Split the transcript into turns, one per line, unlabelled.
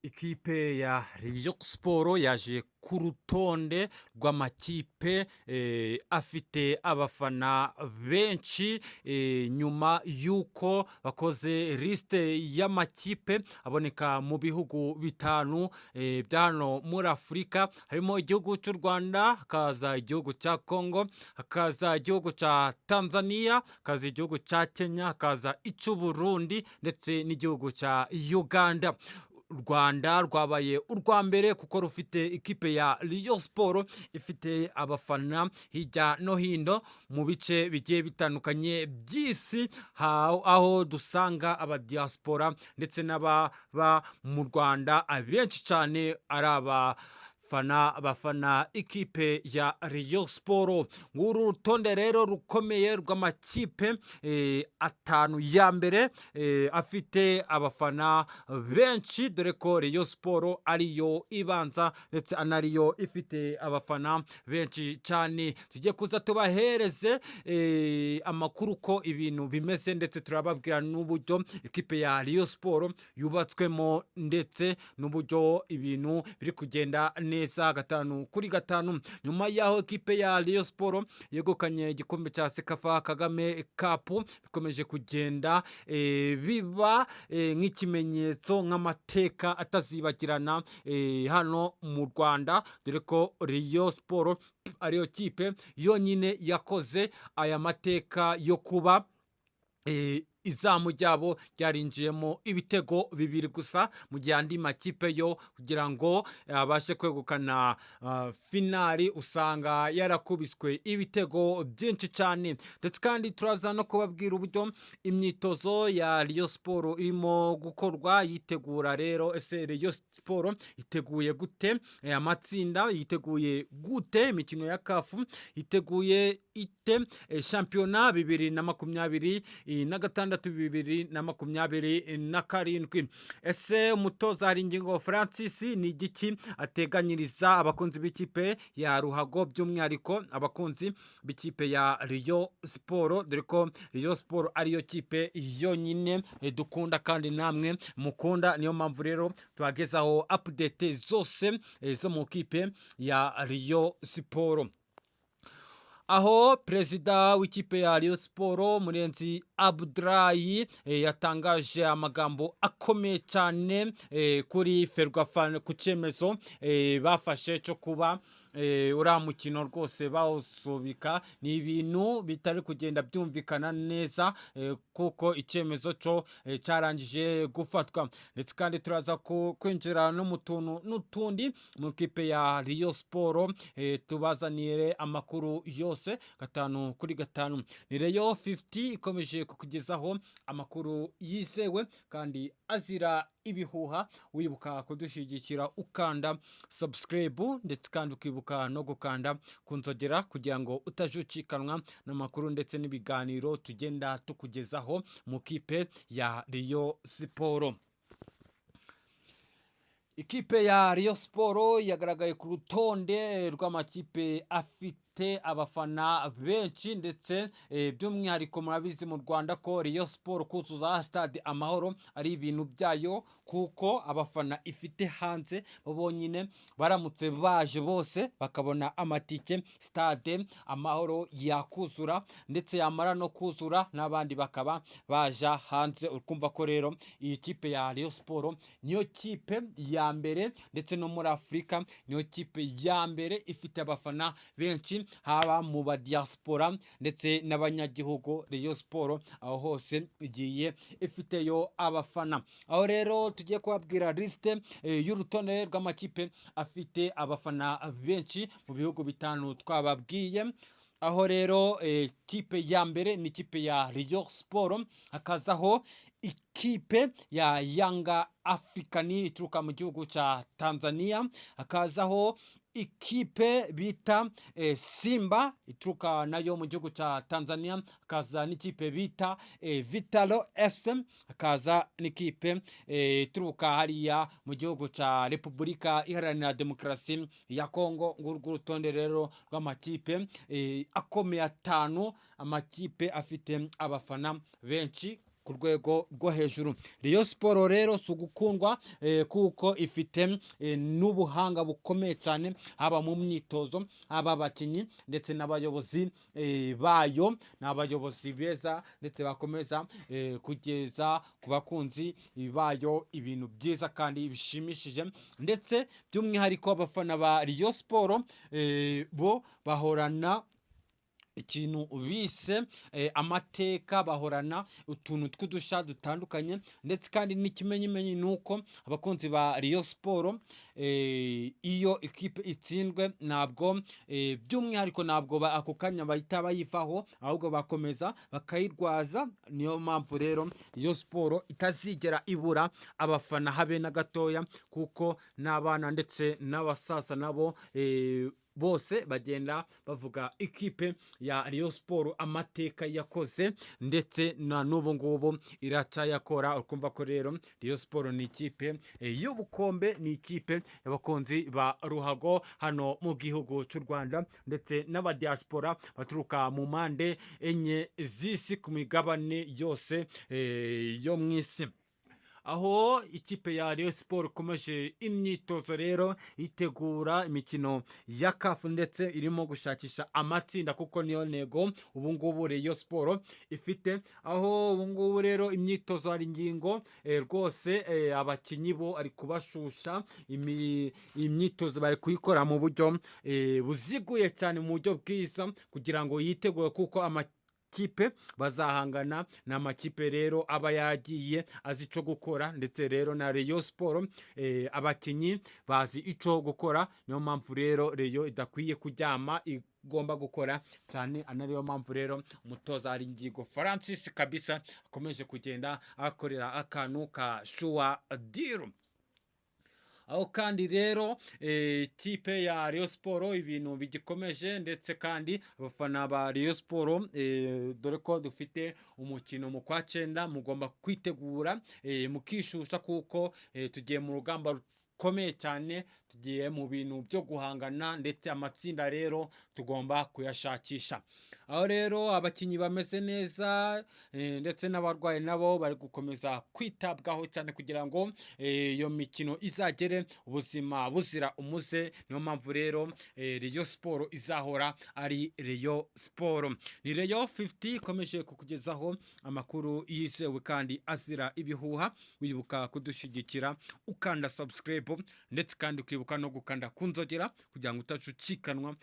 Ikipe ya Rayon Sport yaje ku rutonde rw'amakipe afite abafana benshi nyuma y'uko bakoze lisite y'amakipe aboneka mu bihugu bitanu bya hano muri Afurika, harimo igihugu cy'u Rwanda, hakaza igihugu cya Congo, hakaza igihugu cya Tanzania, hakaza igihugu cya Kenya, hakaza icy'u Burundi ndetse n'igihugu cya Uganda. U Rwanda rwabaye urwa mbere kuko rufite ikipe ya Rayon Sport ifite abafana hirya no hino mu bice bigiye bitandukanye by'isi, aho dusanga abadiaspora ndetse n'ababa mu Rwanda abenshi cyane ari bafana ikipe ya Rayon Sport. Nguru rutonde rero rukomeye rw'amakipe atanu ya mbere afite abafana benshi, dore ko Rayon Sport ariyo ibanza ndetse anariyo ifite abafana benshi cyane. Tugiye kuza tubahereze amakuru ko ibintu bimeze ndetse turababwira n'uburyo ikipe ya Rayon Sport yubatswemo ndetse n'uburyo ibintu biri kugenda neza gatanu kuri gatanu. Nyuma y'aho ikipe ya Rayon Sport yegukanye igikombe cya Sekafa Kagame Cup, bikomeje kugenda biba nk'ikimenyetso, nk'amateka atazibagirana hano mu Rwanda, dore ko Rayon Sport ariyo kipe yonyine yakoze aya mateka yo kuba izamu ryabo ryarinjiyemo ibitego bibiri gusa, mu gihe andi makipe yo kugira ngo abashe kwegukana finali usanga yarakubiswe ibitego byinshi cyane. Ndetse kandi turaza no kubabwira uburyo imyitozo ya Rayon Sport irimo gukorwa yitegura. Rero ese Rayon Sport iteguye gute amatsinda, yiteguye gute imikino ya CAF, yiteguye ite shampiyona 2026 2027. Ese umutoza Haringingo Francis ni igiki ateganyiriza abakunzi b'ikipe ya Ruhago, by'umwihariko abakunzi b'ikipe ya Rayon Sport, dore ko Rayon Sport ariyo kipe yonyine dukunda kandi namwe mukunda. Niyo mpamvu rero tuhagezaho update zose zo mu kipe ya Rayon Sport, aho perezida w'ikipe ya Rayon Sport Murenzi Abdulayi yatangaje amagambo akomeye cyane kuri Ferwafa ku cyemezo bafashe cyo kuba uriya mukino rwose bawusubika. Ni ibintu bitari kugenda byumvikana neza kuko icyemezo cyo cyarangije gufatwa. Ndetse kandi turaza kwinjira no mu tuntu n'utundi mu kipe ya Rayon Sport, tubazanire amakuru yose gatanu kuri gatanu. Ni Rayon 50 ikomeje kukugezaho amakuru yizewe kandi azira ibihuha. Wibuka kudushyigikira ukanda subscribe ndetse kandi ukibuka no gukanda kunzogera kugira ngo utajucikanwa n'amakuru ndetse n'ibiganiro tugenda tukugezaho mu kipe ya Rayon Sport. Ikipe ya Rayon Sport yagaragaye ku rutonde rw'amakipe afite abafana benshi, ndetse by'umwihariko murabizi mu Rwanda ko Rayon Sport kuzuza stade Amahoro ari ibintu byayo, kuko abafana ifite hanze bo bonyine baramutse baje bose bakabona amatike, stade Amahoro yakuzura, ndetse yamara no kuzura n'abandi bakaba baja hanze. Ukumva ko rero iyi kipe ya Rayon Sport niyo kipe ya mbere ndetse no muri Afurika, niyo kipe ya mbere ifite abafana benshi, haba mu badiaspora ndetse n'abanyagihugu. Rayon Sport aho hose igiye ifiteyo abafana. Aho rero tugiye kubabwira liste y'urutonde rw'amakipe afite abafana benshi mu bihugu bitanu twababwiye. Aho rero kipe ya mbere ni ikipe ya Rayon Sport, hakazaho ikipe ya Yanga Africani ituruka mu gihugu cya Tanzania, hakazaho ikipe bita Simba ituruka nayo mu gihugu cya Tanzania, hakaza n'ikipe bita Vitalo FC, hakaza n'ikipe ituruka hariya mu gihugu cya Repubulika Iharanira Demokarasi ya Kongo. Ngurwo urutonde rero rw'amakipe akomeye atanu, amakipe afite abafana benshi ku rwego rwo hejuru. Rayon Sport rero si ugukundwa kuko ifite n'ubuhanga bukomeye cyane, haba mu myitozo, haba abakinnyi ndetse n'abayobozi bayo, ni abayobozi beza ndetse bakomeza kugeza ku bakunzi bayo ibintu byiza kandi bishimishije, ndetse by'umwihariko abafana ba Rayon Sport bo bahorana ikintu bise amateka, bahorana utuntu tw'udusha dutandukanye, ndetse kandi n'ikimenyimenyi ni uko abakunzi ba Rayon Sport iyo ikipe itsinzwe ntabwo by'umwihariko ntabwo ako kanya bahita bayivaho, ahubwo bakomeza bakayirwaza. Niyo mpamvu rero Rayon Sport itazigera ibura abafana habe na gatoya, kuko n'abana ndetse n'abasaza nabo bose bagenda bavuga ikipe ya Rayon Sport amateka yakoze, ndetse na n'ubu ngubu iracyayakora. ukumva ko rero Rayon Sport ni ikipe y'ubukombe, ni ikipe y'abakunzi ba ruhago hano mu gihugu cy'u Rwanda, ndetse n'abadiaspora baturuka mu mpande enye z'isi, ku migabane yose yo mu isi. Aho ikipe ya Rayon Sport ikomeje imyitozo rero itegura imikino ya CAF, ndetse irimo gushakisha amatsinda, kuko niyo ntego ubu ngubu Rayon Sport ifite. Aho ubu ngubu rero imyitozo hari ingingo rwose abakinnyi bo ari kubashusha, imyitozo bari kuyikora mu buryo buziguye cyane, mu buryo bwiza, kugira ngo yitegure, kuko kipe bazahangana ni amakipe rero aba yagiye azi icyo gukora, ndetse rero na Rayon Sport abakinnyi bazi icyo gukora. niyo mpamvu rero Rayon idakwiye kuryama, igomba gukora cyane. Anariyo mpamvu rero umutoza hari ingingo Francis kabisa akomeje kugenda akorera akantu ka sure deal. Aho kandi rero ikipe ya Rayon Sport ibintu bigikomeje, ndetse kandi abafana ba Rayon Sport dore ko dufite umukino mu kwa 9 mugomba kwitegura mukishusha, kuko tugiye mu rugamba rukomeye cyane, tugiye mu bintu byo guhangana, ndetse amatsinda rero tugomba kuyashakisha. Aho rero abakinnyi bameze neza, ndetse n'abarwayi nabo bari gukomeza kwitabwaho cyane, kugira ngo iyo mikino izagere ubuzima buzira umuze. niyo mpamvu rero Rayon Sport izahora ari Rayon Sport. Ni Rayon 50 ikomeje kukugezaho amakuru yizewe kandi azira ibihuha. wibuka kudushyigikira ukanda subscribe, ndetse kandi ukibuka no gukanda kunzogera kugira ngo utacucikanwa